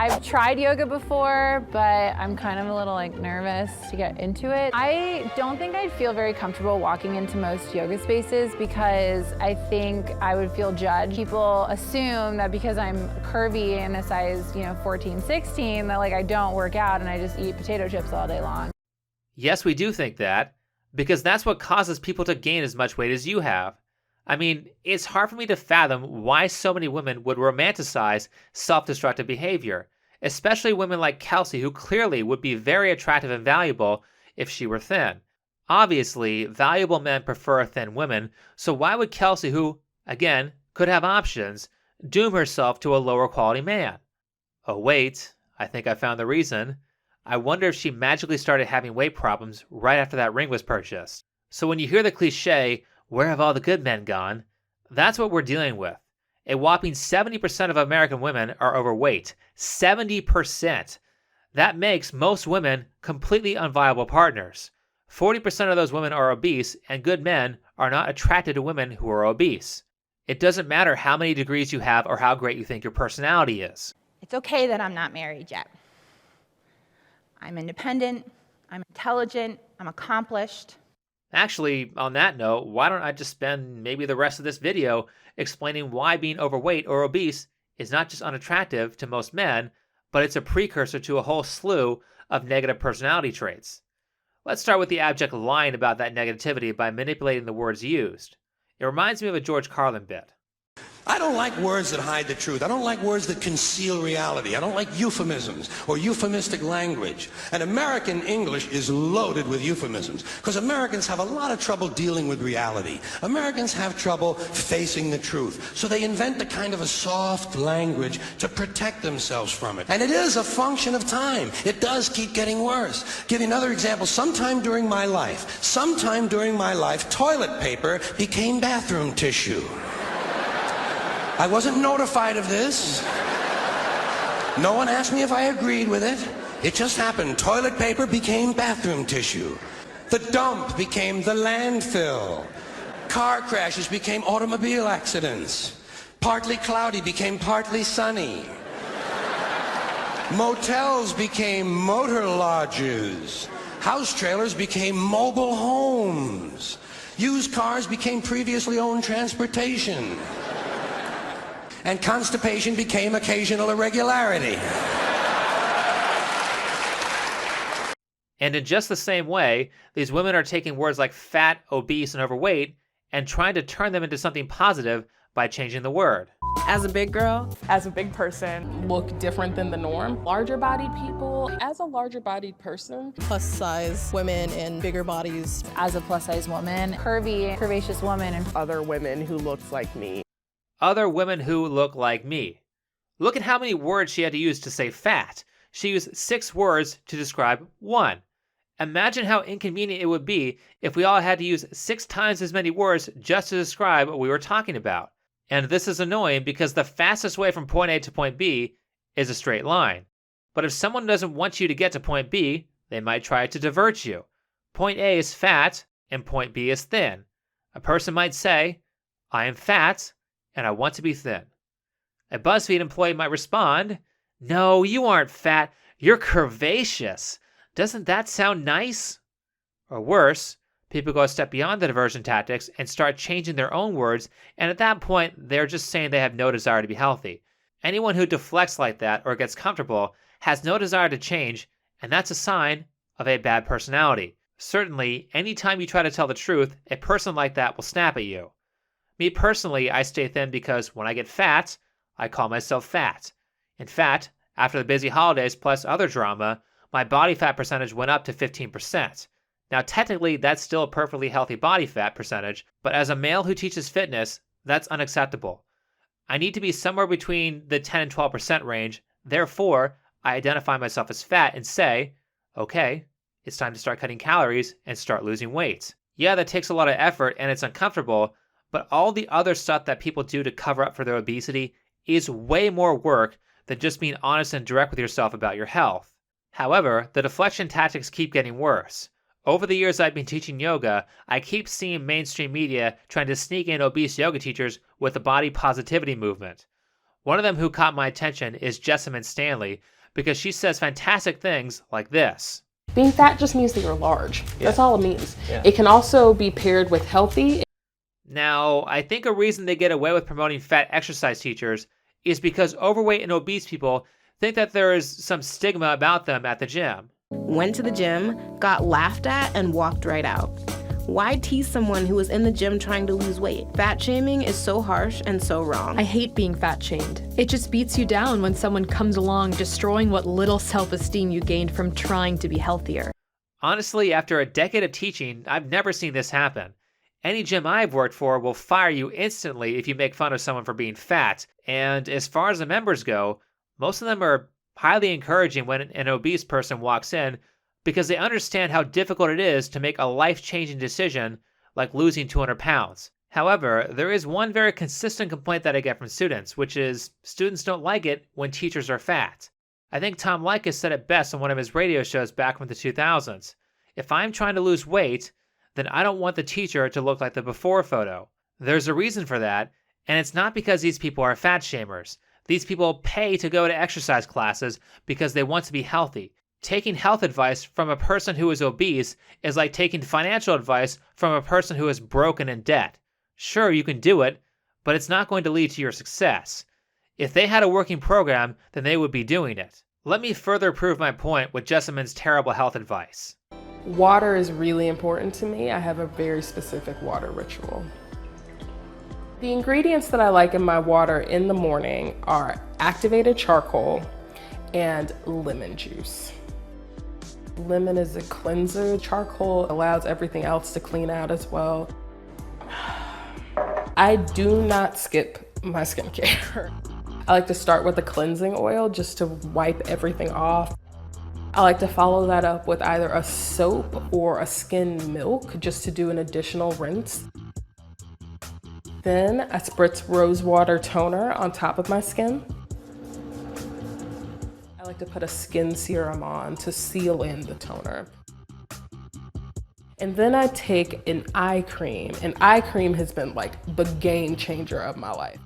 I've tried yoga before, but I'm kind of a little nervous to get into it. I don't think I'd feel very comfortable walking into most yoga spaces because I think I would feel judged. People assume that because I'm curvy and a size, 14, 16, that I don't work out and I just eat potato chips all day long. Yes, we do think that, because that's what causes people to gain as much weight as you have. I mean, it's hard for me to fathom why so many women would romanticize self-destructive behavior, especially women like Kelsey, who clearly would be very attractive and valuable if she were thin. Obviously, valuable men prefer thin women, so why would Kelsey, who, again, could have options, doom herself to a lower quality man? Oh wait, I think I found the reason. I wonder if she magically started having weight problems right after that ring was purchased. So when you hear the cliche, "Where have all the good men gone?" that's what we're dealing with. A whopping 70% of American women are overweight. 70%! That makes most women completely unviable partners. 40% of those women are obese, and good men are not attracted to women who are obese. It doesn't matter how many degrees you have or how great you think your personality is. It's okay that I'm not married yet. I'm independent, I'm intelligent, I'm accomplished. Actually, on that note, why don't I just spend maybe the rest of this video explaining why being overweight or obese is not just unattractive to most men, but it's a precursor to a whole slew of negative personality traits. Let's start with the abject lying about that negativity by manipulating the words used. It reminds me of a George Carlin bit. I don't like words that hide the truth. I don't like words that conceal reality. I don't like euphemisms or euphemistic language. And American English is loaded with euphemisms because Americans have a lot of trouble dealing with reality. Americans have trouble facing the truth. So they invent a kind of a soft language to protect themselves from it. And it is a function of time. It does keep getting worse. Give you another example. Sometime during my life, toilet paper became bathroom tissue. I wasn't notified of this. No one asked me if I agreed with it. It just happened. Toilet paper became bathroom tissue. The dump became the landfill. Car crashes became automobile accidents. Partly cloudy became partly sunny. Motels became motor lodges. House trailers became mobile homes. Used cars became previously owned transportation. And constipation became occasional irregularity. And in just the same way, these women are taking words like fat, obese, and overweight and trying to turn them into something positive by changing the word. As a big girl, as a big person, look different than the norm. Larger bodied people, as a larger bodied person. plus size women and bigger bodies. As a plus size woman, curvy, curvaceous woman, and Other women who looked like me. Other women who look like me. Look at how many words she had to use to say fat. She used 6 words to describe one. Imagine how inconvenient it would be if we all had to use 6 times as many words just to describe what we were talking about. And this is annoying because the fastest way from point A to point B is a straight line. But if someone doesn't want you to get to point B, they might try to divert you. Point A is fat and point B is thin. A person might say, "I am fat and I want to be thin." A BuzzFeed employee might respond, "No, you aren't fat, you're curvaceous. Doesn't that sound nice?" Or worse, people go a step beyond the diversion tactics and start changing their own words, and at that point, they're just saying they have no desire to be healthy. Anyone who deflects like that or gets comfortable has no desire to change, and that's a sign of a bad personality. Certainly, anytime you try to tell the truth, a person like that will snap at you. Me personally, I stay thin because when I get fat, I call myself fat. In fact, after the busy holidays plus other drama, my body fat percentage went up to 15%. Now technically that's still a perfectly healthy body fat percentage, but as a male who teaches fitness, that's unacceptable. I need to be somewhere between the 10 and 12% range, therefore I identify myself as fat and say, okay, it's time to start cutting calories and start losing weight. Yeah, that takes a lot of effort and it's uncomfortable, but all the other stuff that people do to cover up for their obesity is way more work than just being honest and direct with yourself about your health. However, the deflection tactics keep getting worse. Over the years I've been teaching yoga, I keep seeing mainstream media trying to sneak in obese yoga teachers with the body positivity movement. One of them who caught my attention is Jessamine Stanley, because she says fantastic things like this. Being fat just means that you're large. That's all it means. Yeah. It can also be paired with healthy. Now, I think a reason they get away with promoting fat exercise teachers is because overweight and obese people think that there is some stigma about them at the gym. Went to the gym, got laughed at, and walked right out. Why tease someone who was in the gym trying to lose weight? Fat shaming is so harsh and so wrong. I hate being fat shamed. It just beats you down when someone comes along destroying what little self-esteem you gained from trying to be healthier. Honestly, after a decade of teaching, I've never seen this happen. Any gym I've worked for will fire you instantly if you make fun of someone for being fat, and as far as the members go, most of them are highly encouraging when an obese person walks in because they understand how difficult it is to make a life-changing decision like losing 200 pounds. However, there is one very consistent complaint that I get from students, which is students don't like it when teachers are fat. I think Tom Leykis said it best on one of his radio shows back from the 2000s. If I'm trying to lose weight, then I don't want the teacher to look like the before photo. There's a reason for that, and it's not because these people are fat shamers. These people pay to go to exercise classes because they want to be healthy. Taking health advice from a person who is obese is like taking financial advice from a person who is broken in debt. Sure, you can do it, but it's not going to lead to your success. If they had a working program, then they would be doing it. Let me further prove my point with Jessamyn's terrible health advice. Water is really important to me. I have a very specific water ritual. The ingredients that I like in my water in the morning are activated charcoal and lemon juice. Lemon is a cleanser. Charcoal allows everything else to clean out as well. I do not skip my skincare. I like to start with a cleansing oil just to wipe everything off. I like to follow that up with either a soap or a skin milk just to do an additional rinse. Then I spritz rose water toner on top of my skin. I like to put a skin serum on to seal in the toner. And then I take an eye cream. An eye cream has been like the game changer of my life.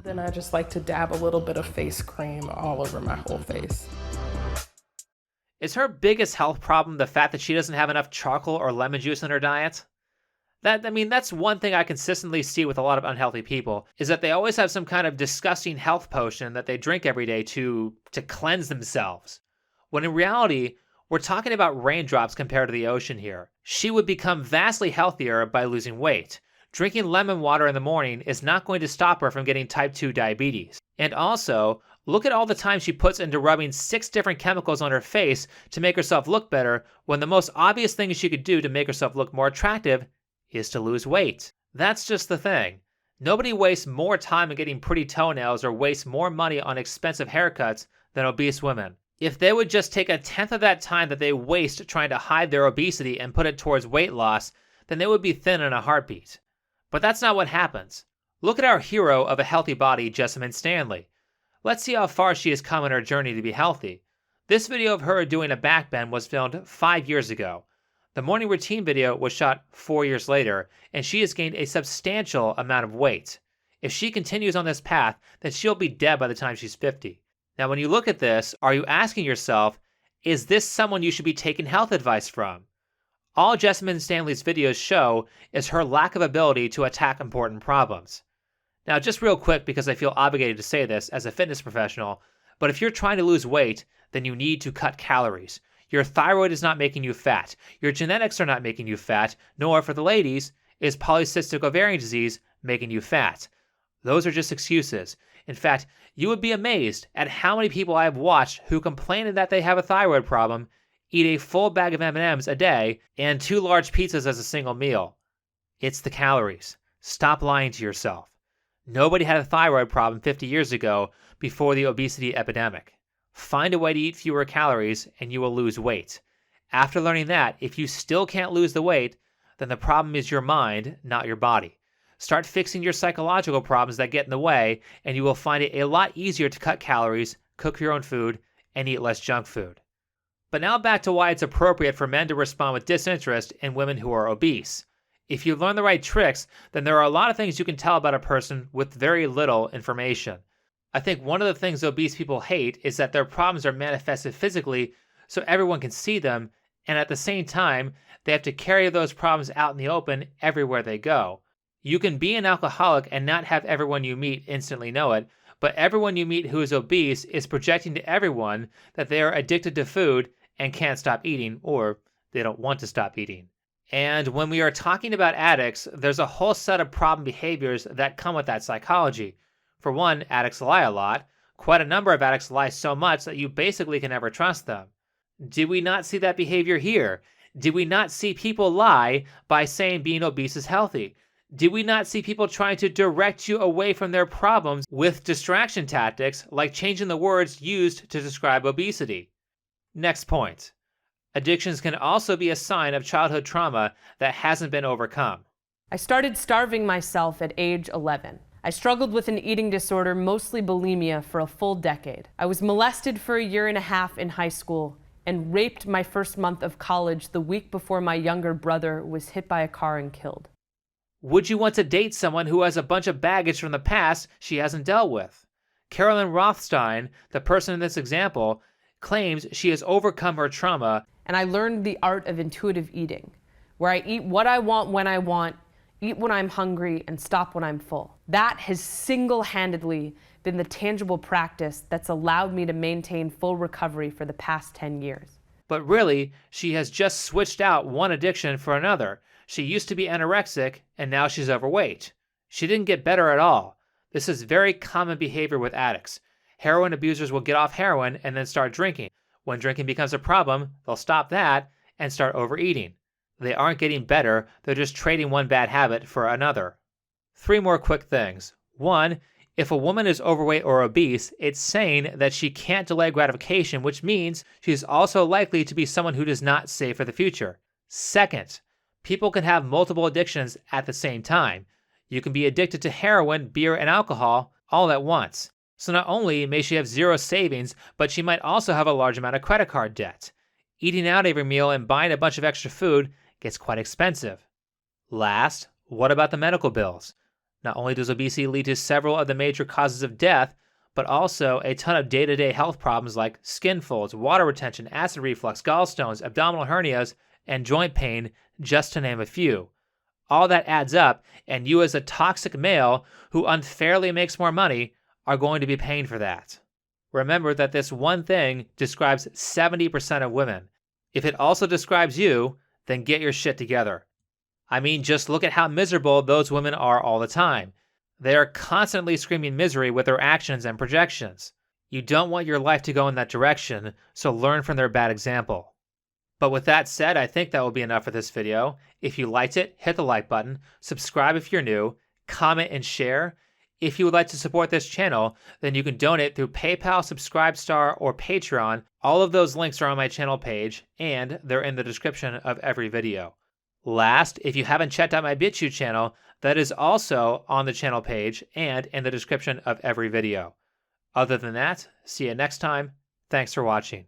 Then I just like to dab a little bit of face cream all over my whole face. Is her biggest health problem the fact that she doesn't have enough charcoal or lemon juice in her diet? That's one thing I consistently see with a lot of unhealthy people, is that they always have some kind of disgusting health potion that they drink every day to cleanse themselves. When in reality, we're talking about raindrops compared to the ocean here. She would become vastly healthier by losing weight. Drinking lemon water in the morning is not going to stop her from getting type 2 diabetes. And also, look at all the time she puts into rubbing 6 different chemicals on her face to make herself look better, when the most obvious thing she could do to make herself look more attractive is to lose weight. That's just the thing. Nobody wastes more time in getting pretty toenails or wastes more money on expensive haircuts than obese women. If they would just take 1/10 of that time that they waste trying to hide their obesity and put it towards weight loss, then they would be thin in a heartbeat. But that's not what happens. Look at our hero of a healthy body, Jessamyn Stanley. Let's see how far she has come in her journey to be healthy. This video of her doing a back bend was filmed 5 years ago. The morning routine video was shot 4 years later, and she has gained a substantial amount of weight. If she continues on this path, then she'll be dead by the time she's 50. Now, when you look at this, are you asking yourself, is this someone you should be taking health advice from? All Jessamyn Stanley's videos show is her lack of ability to attack important problems. Now, just real quick, because I feel obligated to say this as a fitness professional, but if you're trying to lose weight, then you need to cut calories. Your thyroid is not making you fat. Your genetics are not making you fat, nor, for the ladies, is polycystic ovarian disease making you fat. Those are just excuses. In fact, you would be amazed at how many people I have watched who complain that they have a thyroid problem, eat a full bag of M&Ms a day, and 2 large pizzas as a single meal. It's the calories. Stop lying to yourself. Nobody had a thyroid problem 50 years ago before the obesity epidemic. Find a way to eat fewer calories and you will lose weight. After learning that, if you still can't lose the weight, then the problem is your mind, not your body. Start fixing your psychological problems that get in the way, and you will find it a lot easier to cut calories, cook your own food, and eat less junk food. But now back to why it's appropriate for men to respond with disinterest in women who are obese. If you learn the right tricks, then there are a lot of things you can tell about a person with very little information. I think one of the things obese people hate is that their problems are manifested physically so everyone can see them, and at the same time, they have to carry those problems out in the open everywhere they go. You can be an alcoholic and not have everyone you meet instantly know it, but everyone you meet who is obese is projecting to everyone that they are addicted to food and can't stop eating, or they don't want to stop eating. And when we are talking about addicts, there's a whole set of problem behaviors that come with that psychology. For one, addicts lie a lot. Quite a number of addicts lie so much that you basically can never trust them. Did we not see that behavior here? Did we not see people lie by saying being obese is healthy? Did we not see people trying to direct you away from their problems with distraction tactics like changing the words used to describe obesity? Next point. Addictions can also be a sign of childhood trauma that hasn't been overcome. I started starving myself at age 11. I struggled with an eating disorder, mostly bulimia, for a full decade. I was molested for a year and a half in high school and raped my first month of college the week before my younger brother was hit by a car and killed. Would you want to date someone who has a bunch of baggage from the past she hasn't dealt with? Carolyn Rothstein, the person in this example, claims she has overcome her trauma. And I learned the art of intuitive eating, where I eat what I want when I want, eat when I'm hungry, and stop when I'm full. That has single-handedly been the tangible practice that's allowed me to maintain full recovery for the past 10 years. But really, she has just switched out one addiction for another. She used to be anorexic, and now she's overweight. She didn't get better at all. This is very common behavior with addicts. Heroin abusers will get off heroin and then start drinking. When drinking becomes a problem, they'll stop that and start overeating. They aren't getting better, they're just trading one bad habit for another. 3 more quick things. 1, if a woman is overweight or obese, it's saying that she can't delay gratification, which means she's also likely to be someone who does not save for the future. 2nd, people can have multiple addictions at the same time. You can be addicted to heroin, beer, and alcohol all at once. So not only may she have 0 savings, but she might also have a large amount of credit card debt. Eating out every meal and buying a bunch of extra food gets quite expensive. Last, what about the medical bills? Not only does obesity lead to several of the major causes of death, but also a ton of day-to-day health problems like skin folds, water retention, acid reflux, gallstones, abdominal hernias, and joint pain, just to name a few. All that adds up, and you as a toxic male who unfairly makes more money are going to be paying for that. Remember that this one thing describes 70% of women. If it also describes you, then get your shit together. I mean, just look at how miserable those women are all the time. They are constantly screaming misery with their actions and projections. You don't want your life to go in that direction, so learn from their bad example. But with that said, I think that will be enough for this video. If you liked it, hit the like button, subscribe if you're new, comment and share. If you would like to support this channel, then you can donate through PayPal, Subscribestar, or Patreon. All of those links are on my channel page, and they're in the description of every video. Last, if you haven't checked out my Bitchute channel, that is also on the channel page and in the description of every video. Other than that, see you next time. Thanks for watching.